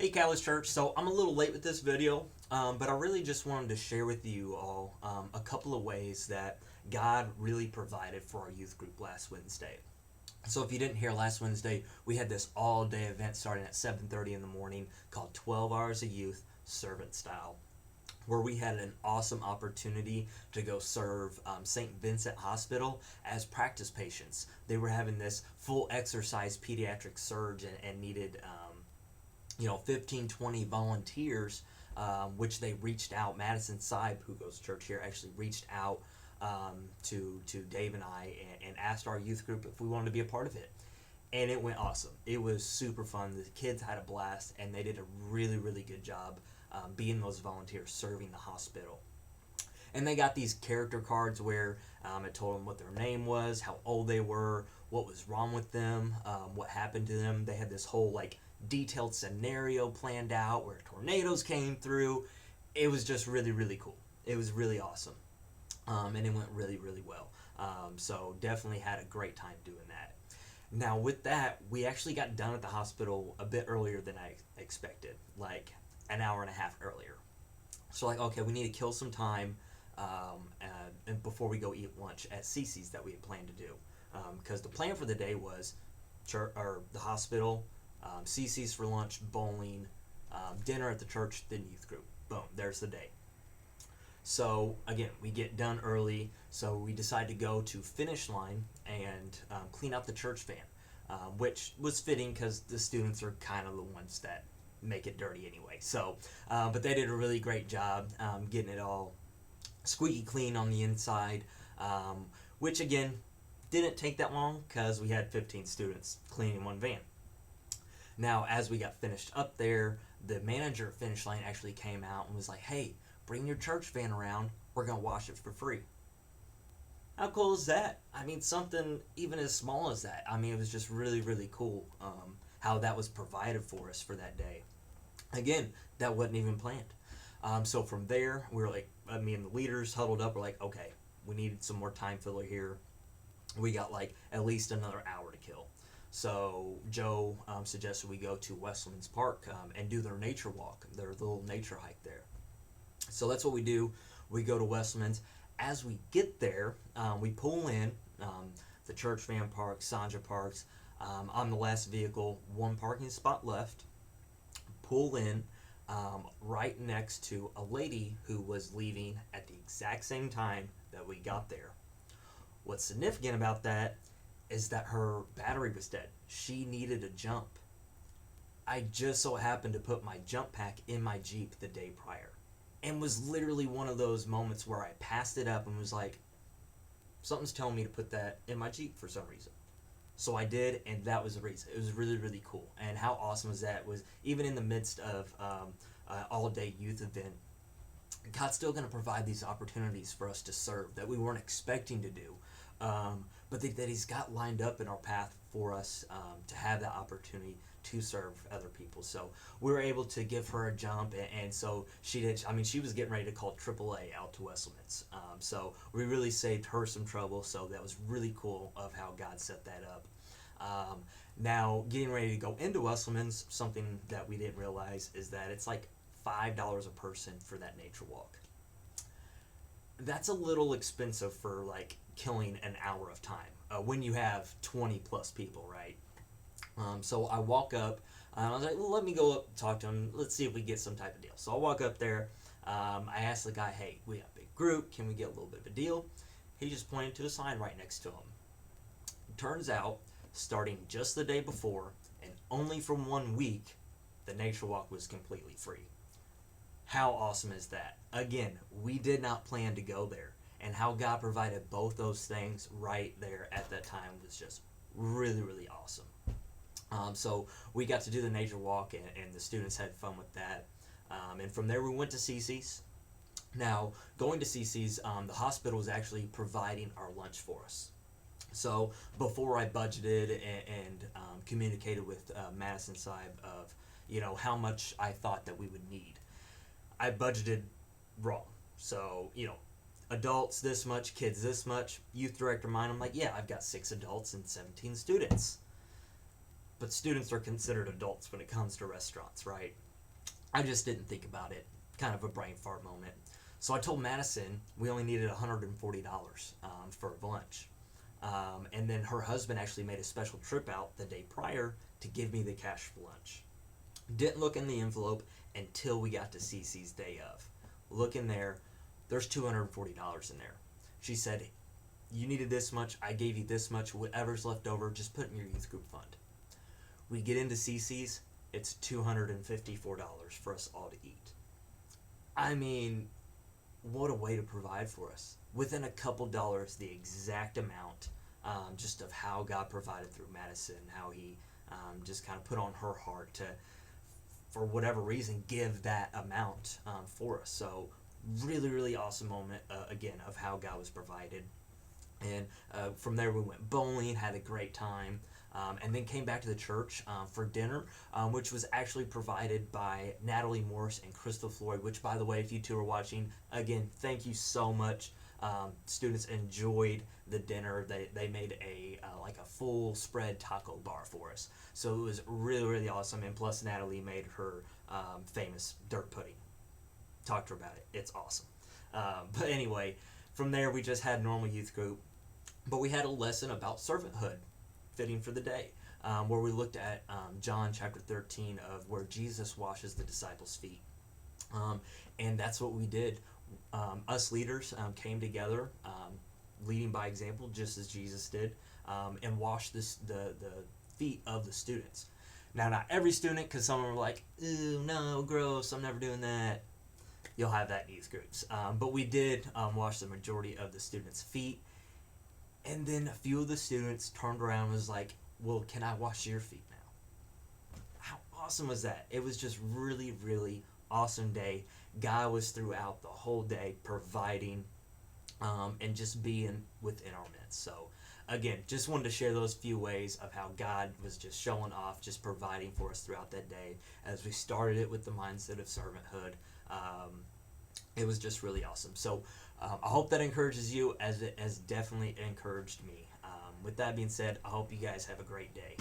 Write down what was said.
Hey Callis Church, so I'm a little late with this video, but I really just wanted to share with you all a couple of ways that God really provided for our youth group last Wednesday. So if you didn't hear last Wednesday, we had this all-day event starting at 7:30 in the morning called 12 Hours of Youth-Servant Style, where we had an awesome opportunity to go serve St. Vincent Hospital as practice patients. They were having this full exercise pediatric surge and needed 15, 20 volunteers, which they reached out. Madison Seib, who goes to church here, actually reached out to Dave and I and asked our youth group if we wanted to be a part of it. And it went awesome. It was super fun. The kids had a blast, and they did a really, really good job being those volunteers serving the hospital. And they got these character cards where it told them what their name was, how old they were, what was wrong with them, what happened to them. They had this whole detailed scenario planned out where tornadoes came through. It was just really, really cool. It was really awesome. And it went really, really well. So definitely had a great time doing that. Now with that, we actually got done at the hospital a bit earlier than I expected, like an hour and a half earlier. So okay, we need to kill some time and before we go eat lunch at Cece's that we had planned to do. Because the plan for the day was church, or the hospital, Cece's for lunch, bowling, dinner at the church, then youth group. Boom, there's the day. So again, we get done early, so we decide to go to Finish Line and clean out the church van, which was fitting because the students are kind of the ones that make it dirty anyway. So, but they did a really great job getting it all squeaky clean on the inside, which again didn't take that long because we had 15 students cleaning one van. Now, as we got finished up there, the manager at Finish Line actually came out and was like, "Hey, bring your church van around. We're going to wash it for free." How cool is that? I mean, something even as small as that. I mean, it was just really, really cool how that was provided for us for that day. Again, that wasn't even planned. So from there, we were like, me and the leaders huddled up. We're like, okay, we needed some more time filler here. We got at least another hour to kill. So Joe suggested we go to Westlands Park and do their nature walk, their little nature hike there. So that's what we do. We go to Westlands. As we get there, we pull in. The church van parks, Sandra parks. I'm the last vehicle, one parking spot left. Pull in right next to a lady who was leaving at the exact same time that we got there. What's significant about that is that her battery was dead. She needed a jump. I just so happened to put my jump pack in my Jeep the day prior. And was literally one of those moments where I passed it up and was like, something's telling me to put that in my Jeep for some reason. So I did, and that was the reason. It was really, really cool. And how awesome was that? Was even in the midst of an all-day youth event, God's still going to provide these opportunities for us to serve that we weren't expecting to do. But that He's got lined up in our path for us to have that opportunity to serve other people. So we were able to give her a jump, and so she did. I mean, she was getting ready to call AAA out to Westlands. So we really saved her some trouble. So that was really cool of how God set that up. Now, getting ready to go into Westlands, something that we didn't realize is that it's like $5 a person for that nature walk. That's a little expensive for killing an hour of time when you have 20 plus people, right? So I walk up, and I was like, well, let me go up and talk to him. Let's see if we get some type of deal. So I walk up there. I asked the guy, hey, we have a big group. Can we get a little bit of a deal? He just pointed to a sign right next to him. Turns out, starting just the day before, and only for 1 week, the nature walk was completely free. How awesome is that? Again, we did not plan to go there. And how God provided both those things right there at that time was just really, really awesome. So we got to do the nature walk, and the students had fun with that. And from there, we went to Cece's. Now, going to Cece's, the hospital was actually providing our lunch for us. So before I budgeted and communicated with Madison Seib of how much I thought that we would need, I budgeted wrong. So adults this much, kids this much. Youth director mine, I'm like, yeah, I've got 6 adults and 17 students. But students are considered adults when it comes to restaurants, right? I just didn't think about it. Kind of a brain fart moment. So I told Madison we only needed $140 for lunch. And then her husband actually made a special trip out the day prior to give me the cash for lunch. Didn't look in the envelope until we got to Cece's day of. Look in there, there's $240 in there. She said, you needed this much, I gave you this much, whatever's left over, just put in your youth group fund. We get into Cece's, it's $254 for us all to eat. I mean, what a way to provide for us. Within a couple dollars, the exact amount, just of how God provided through Madison, how he just kind of put on her heart to, for whatever reason, give that amount for us. So really, really awesome moment, again, of how God was provided. And from there we went bowling, had a great time, and then came back to the church for dinner, which was actually provided by Natalie Morris and Crystal Floyd, which, by the way, if you two are watching, again, thank you so much. Students enjoyed the dinner. They made a like a full spread taco bar for us. So it was really, really awesome. And plus Natalie made her famous dirt pudding. Talk to her about it. It's awesome. But anyway, from there we just had normal youth group. But we had a lesson about servanthood, fitting for the day, where we looked at John chapter 13 of where Jesus washes the disciples' feet. And that's what we did. Us leaders came together, leading by example, just as Jesus did, and washed the feet of the students. Now, not every student, because some were like, "Ew, no, gross, I'm never doing that." You'll have that in youth groups. But we did wash the majority of the students' feet. And then a few of the students turned around and was like, well, can I wash your feet now? How awesome was that? It was just really, really awesome day. God was throughout the whole day providing and just being within our midst. So again, just wanted to share those few ways of how God was just showing off, just providing for us throughout that day as we started it with the mindset of servanthood. It was just really awesome. So I hope that encourages you as it has definitely encouraged me. With that being said, I hope you guys have a great day.